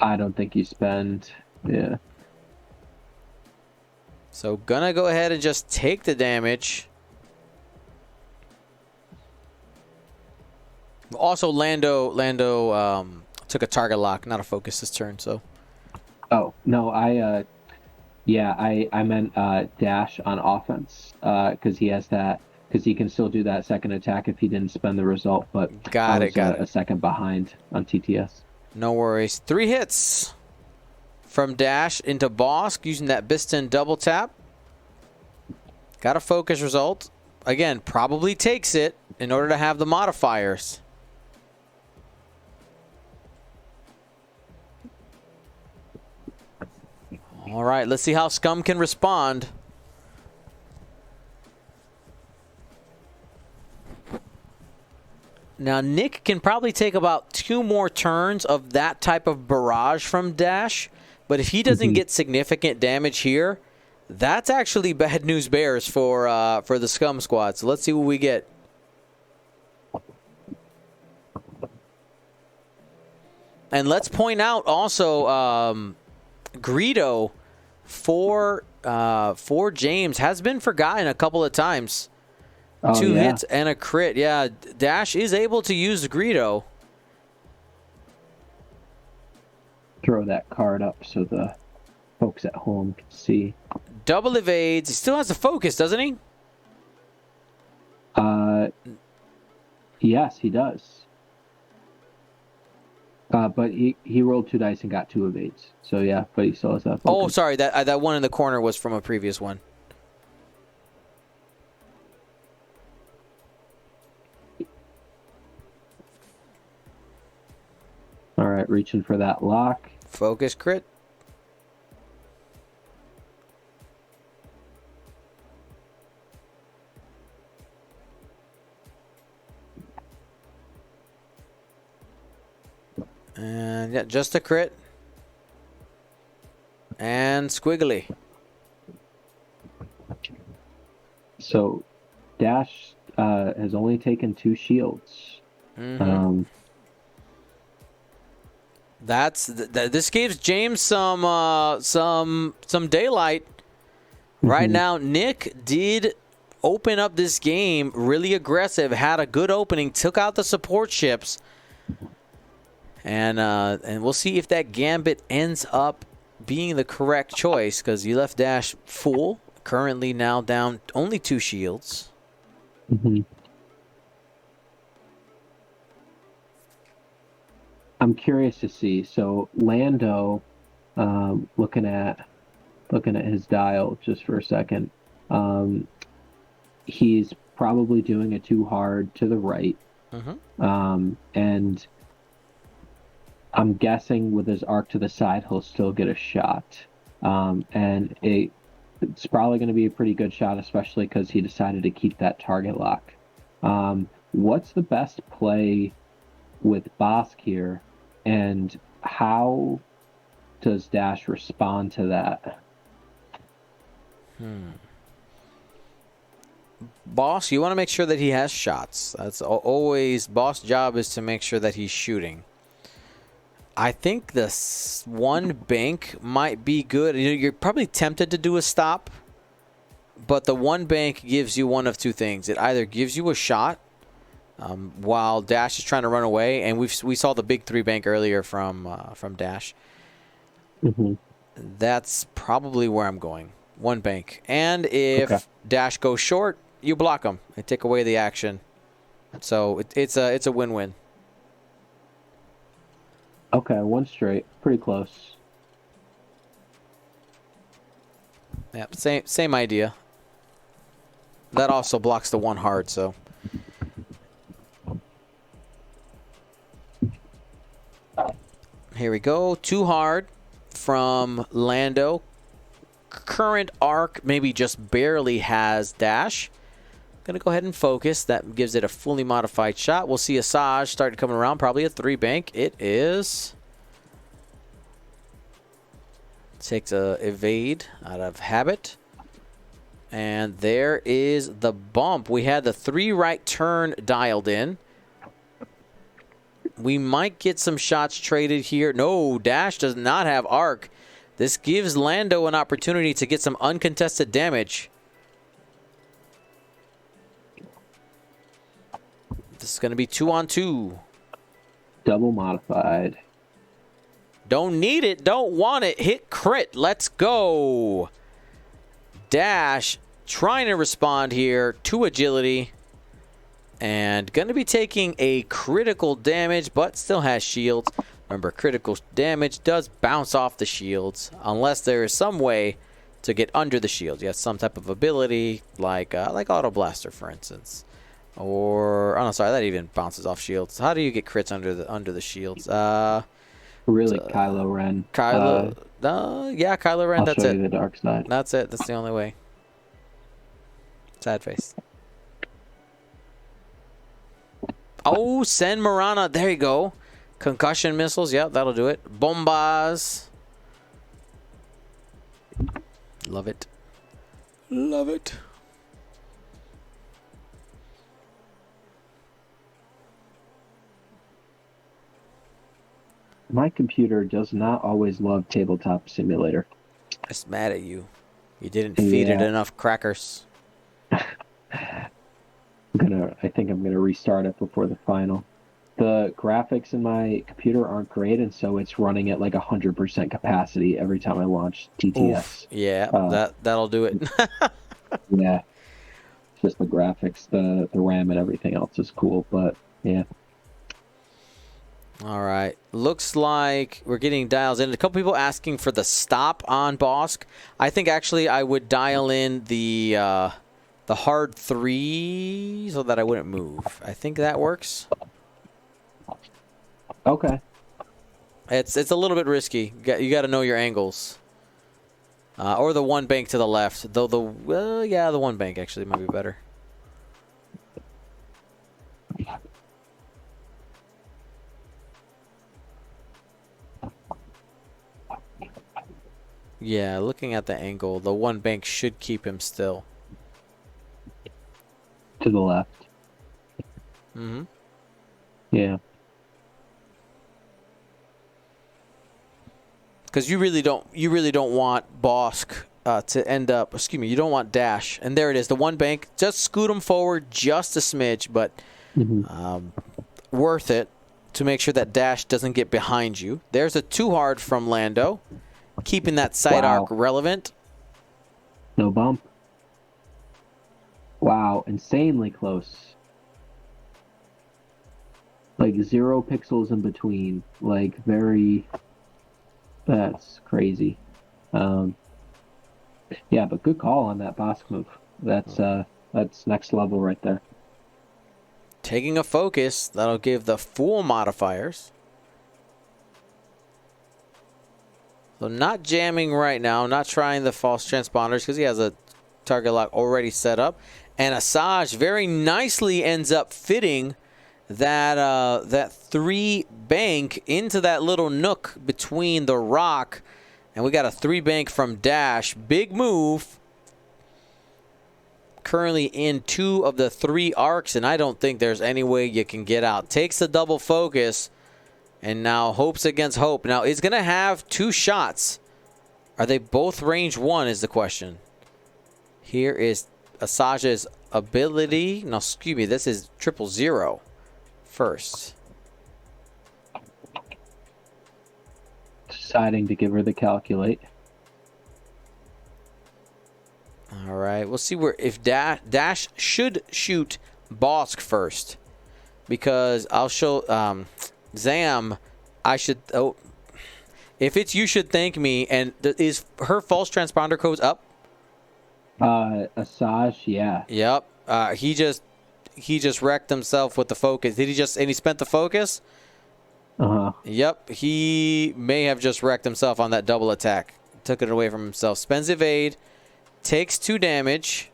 I don't think you spend. Yeah. So gonna go ahead and just take the damage. Also, Lando took a target lock, not a focus this turn. So. Oh no, I meant Dash on offense because he has that because he can still do that second attack if he didn't spend the result. But Got it. a second behind on TTS. No worries. 3 hits from Dash into Bosk using that Biston double tap. Got a focus result. Again, probably takes it in order to have the modifiers. All right, let's see how Scum can respond. Now, Nick can probably take about 2 more turns of that type of barrage from Dash, but if he doesn't get significant damage here, that's actually bad news bears for the Scum squad. So let's see what we get. And let's point out also, Greedo for James has been forgotten a couple of times. 2 hits and a crit. Yeah, Dash is able to use Greedo. Throw that card up so the folks at home can see. Double evades. He still has the focus, doesn't he? Yes, he does. But he rolled 2 dice and got 2 evades. So yeah, but he still has that focus. Oh, sorry. That one in the corner was from a previous one. All right, reaching for that lock. Focus crit. And yeah, just a crit. And squiggly. So Dash has only taken 2 shields. This gives James some daylight. Right now, Nick did open up this game really aggressive, had a good opening, took out the support ships, and we'll see if that gambit ends up being the correct choice, because you left Dash full, currently now down only 2 shields. I'm curious to see. So Lando, looking at his dial just for a second, he's probably doing it too hard to the right, and I'm guessing with his arc to the side, he'll still get a shot, and it's probably going to be a pretty good shot, especially because he decided to keep that target lock. What's the best play with Bosk here? And how does Dash respond to that? Boss, you want to make sure that he has shots. That's always Boss' job, is to make sure that he's shooting. I think the 1 bank might be good. You're probably tempted to do a stop, but the 1 bank gives you one of 2 things. It either gives you a shot while Dash is trying to run away, and we saw the big 3 bank earlier from Dash. That's probably where I'm going. 1 bank, and if Dash goes short, you block him and take away the action. So it's a win-win. Okay, 1 straight, pretty close. Yep, same idea. That also blocks the 1 hard, so. Here we go. 2 hard from Lando. Current arc maybe just barely has Dash. Going to go ahead and focus. That gives it a fully modified shot. We'll see Asajj start coming around. Probably a 3 bank. It is. Takes a evade out of habit. And there is the bump. We had the 3 right turn dialed in. We might get some shots traded here. No, Dash does not have arc. This gives Lando an opportunity to get some uncontested damage. This is going to be 2-on-2. Double modified. Don't need it. Don't want it. Hit crit. Let's go. Dash trying to respond here to agility. And going to be taking a critical damage, but still has shields. Remember, critical damage does bounce off the shields unless there is some way to get under the shields. You have some type of ability like Auto Blaster, for instance. Or, oh no, sorry, that even bounces off shields. How do you get crits under the shields? Really, Kylo Ren. Yeah, Kylo Ren, that's it. I'll show you the dark side. That's it. That's the only way. Sad face. Oh, send Marana. There you go. Concussion missiles. Yep, that'll do it. Bombas. Love it. Love it. My computer does not always love Tabletop Simulator. It's mad at you. You didn't feed it enough crackers. I think I'm gonna restart it before the final. The graphics in my computer aren't great, and so it's running at like 100% capacity every time I launch TTS. Oof. Yeah, that'll do it. Yeah, it's just the graphics, the RAM, and everything else is cool, but yeah. All right, looks like we're getting dials in. A couple people asking for the stop on Bosk. I think actually I would dial in the hard 3 so that I wouldn't move. I think that works. Okay. It's a little bit risky. You got to know your angles. Or the one bank to the left. Though the one bank actually might be better. Yeah, looking at the angle, the one bank should keep him still. To the left. Mm-hmm. Yeah. Because you really don't want Bosk to end up. Excuse me. You don't want Dash, and there it is. The one bank. Just scoot him forward just a smidge, but worth it to make sure that Dash doesn't get behind you. There's a 2 hard from Lando, keeping that side arc relevant. No bump. Wow, insanely close. Like 0 pixels in between. Like very. That's crazy. Yeah, but good call on that Bosk move. That's next level right there. Taking a focus, that'll give the full modifiers. So not jamming right now, not trying the false transponders because he has a target lock already set up. And Asajj very nicely ends up fitting that 3 bank into that little nook between the rock. And we got a 3 bank from Dash. Big move. Currently in 2 of the 3 arcs, and I don't think there's any way you can get out. Takes the double focus, and now hopes against hope. Now, it's going to have 2 shots. Are they both range 1 is the question. Here is Asajj's ability. No, excuse me, this is 000 first. Deciding to give her the calculate. All right, we'll see where if Dash should shoot Bosk first, because I'll show Zam. I should. Oh, if it's you should thank me. And is her false transponder codes up? Asajj, yeah. Yep. He just wrecked himself with the focus. Did he just? And he spent the focus. Yep. He may have just wrecked himself on that double attack. Took it away from himself. Spends evade. Takes 2 damage.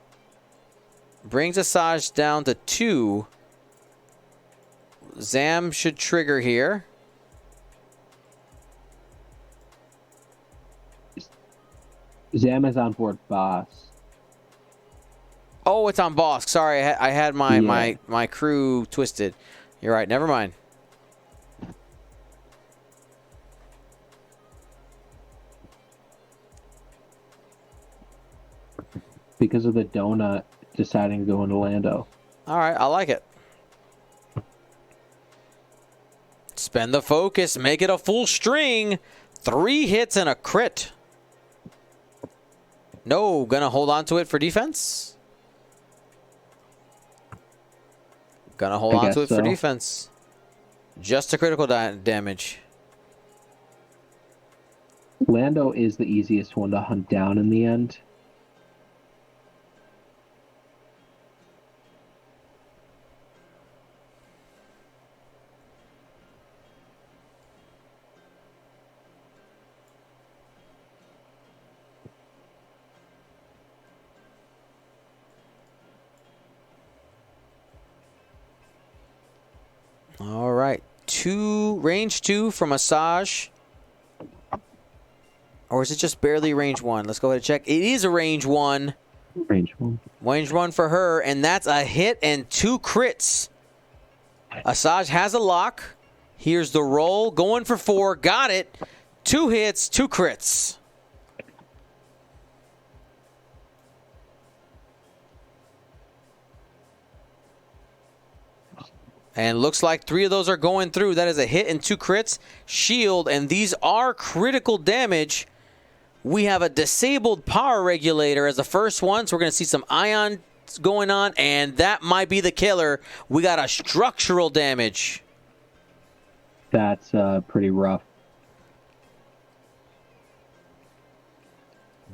Brings Asajj down to 2. Zam should trigger here. Zam is on board boss. Oh, it's on Bosk. Sorry, I had my crew twisted. You're right. Never mind. Because of the donut deciding to go into Lando. All right, I like it. Spend the focus, make it a full string. 3 hits and a crit. No, gonna hold on to it for defense. Gonna hold on to it for defense. Just a critical damage. Lando is the easiest one to hunt down in the end. All right. Range 2 from Asajj. Or is it just barely range 1? Let's go ahead and check. It is a range 1. Range 1. Range 1 for her, and that's a hit and 2 crits. Asajj has a lock. Here's the roll. Going for 4. Got it. 2 hits, 2 crits. And looks like 3 of those are going through. That is a hit and 2 crits. Shield, and these are critical damage. We have a disabled power regulator as the first one, so we're going to see some ions going on, and that might be the killer. We got a structural damage. That's pretty rough.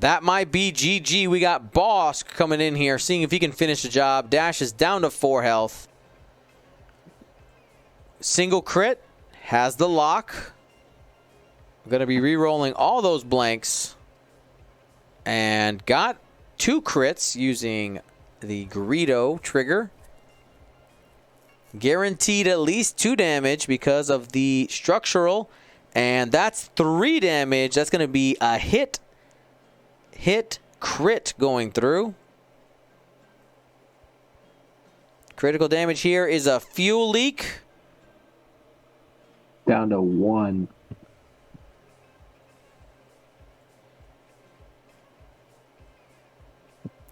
That might be GG. We got Bosk coming in here, seeing if he can finish the job. Dash is down to 4 health. Single crit, has the lock. I'm going to be re-rolling all those blanks. And got 2 crits using the Greedo trigger. Guaranteed at least 2 damage because of the structural. And that's 3 damage. That's going to be a hit, crit going through. Critical damage here is a fuel leak. Down to 1.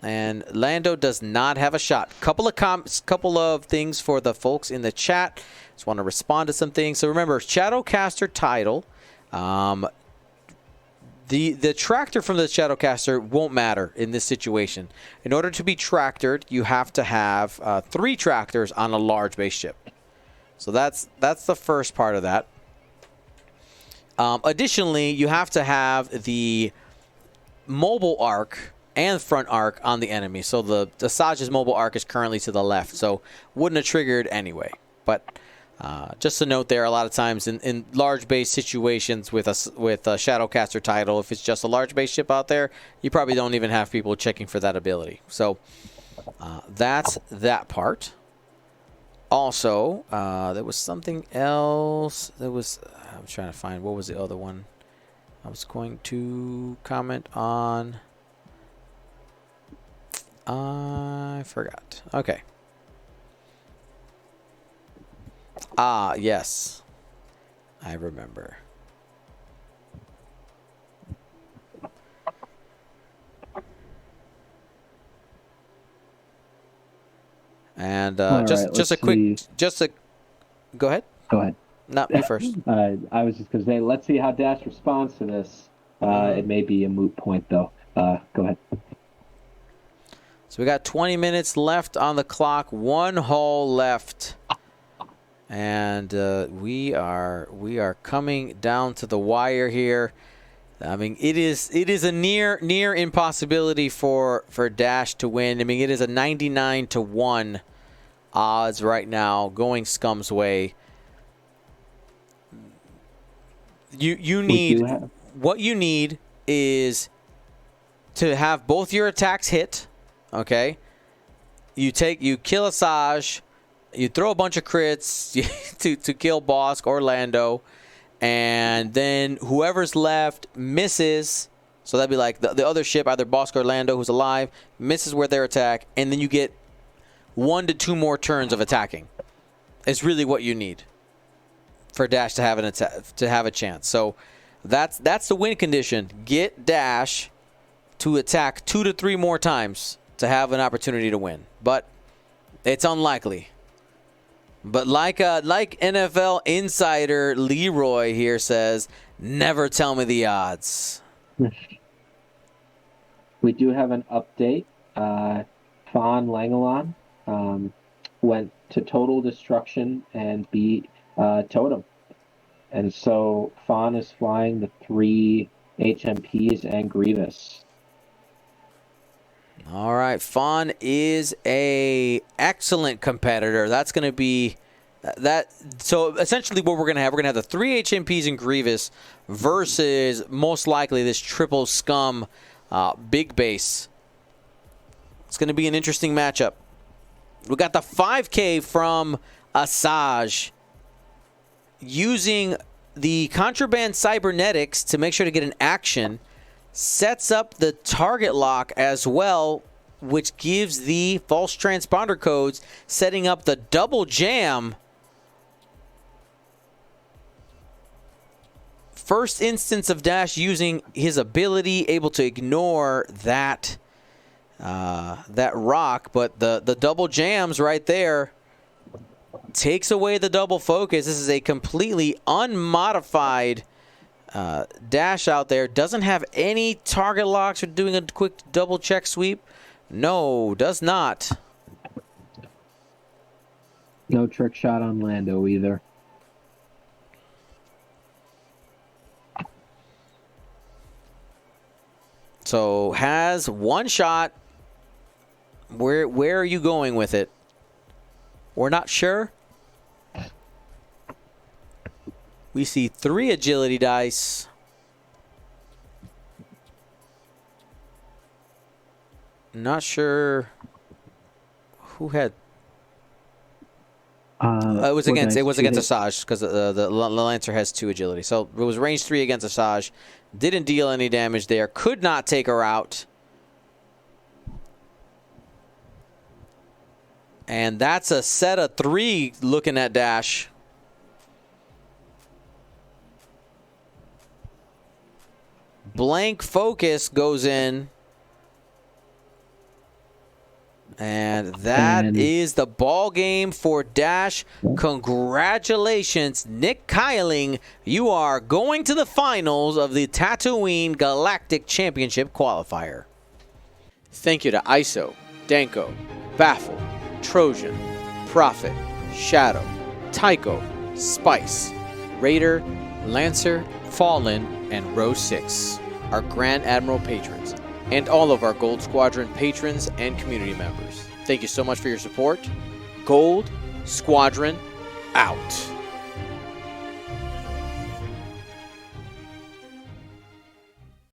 And Lando does not have a shot. Couple of things for the folks in the chat. Just want to respond to some things. So remember, Shadowcaster title. The tractor from the Shadowcaster won't matter in this situation. In order to be tractored, you have to have 3 tractors on a large base ship. So that's the first part of that. Additionally, you have to have the mobile arc and front arc on the enemy. So the Asajj's mobile arc is currently to the left, so wouldn't have triggered anyway. But just a note there, a lot of times in large base situations with a Shadowcaster title, if it's just a large base ship out there, you probably don't even have people checking for that ability. So that's that part. Also, there was something else. I'm trying to find, what was the other one I was going to comment on. I forgot. Okay. Yes. I remember. And just a quick, go ahead. Go ahead. Not me first. I was just going to say, let's see how Dash responds to this. It may be a moot point, though. Go ahead. So we got 20 minutes left on the clock. 1 hull left. And we are coming down to the wire here. I mean, it is a near impossibility for Dash to win. I mean, it is a 99-1 odds right now going Scum's way. You need, what you need is to have both your attacks hit. Okay, you kill Asajj, you throw a bunch of crits to kill Bosk or Lando, and then whoever's left misses. So that'd be like the other ship, either Bosk or Lando, who's alive, misses where their attack, and then you get 1 to 2 more turns of attacking. It's really what you need for Dash to have a chance. So that's the win condition. Get Dash to attack 2 to 3 more times to have an opportunity to win, but it's unlikely. But like NFL insider Leroy here says, never tell me the odds. We do have an update. Fawn Langalon went to total destruction and beat Totem. And so Fawn is flying the 3 HMPs and Grievous. All right, Fawn is a excellent competitor. That's going to be that. So essentially, what we're going to have the 3 HMPs and Grievous versus most likely this triple scum big base. It's going to be an interesting matchup. We got the 5K from Asajj using the contraband cybernetics to make sure to get an action. Sets up the target lock as well, which gives the false transponder codes, setting up the double jam. First instance of Dash using his ability, able to ignore that rock, but the double jams right there takes away the double focus. This is a completely unmodified Dash out there. Doesn't have any target locks or doing a quick double check sweep. No, does not. No trick shot on Lando either. So has one shot. Where are you going with it? We're not sure. We see 3 agility dice. Not sure who had. It was against Asajj because the Lancer has 2 agility. So it was range 3 against Asajj. Didn't deal any damage there. Could not take her out. And that's a set of 3 looking at Dash. Blank focus goes in. And that is the ball game for Dash. Congratulations, Nick Kylling. You are going to the finals of the Tatooine Galactic Championship Qualifier. Thank you to ISO, Danko, Baffle, Trojan, Prophet, Shadow, Tycho, Spice, Raider, Lancer, Fallen, and Row 6, our Grand Admiral patrons, and all of our Gold Squadron patrons and community members. Thank you so much for your support. Gold Squadron out.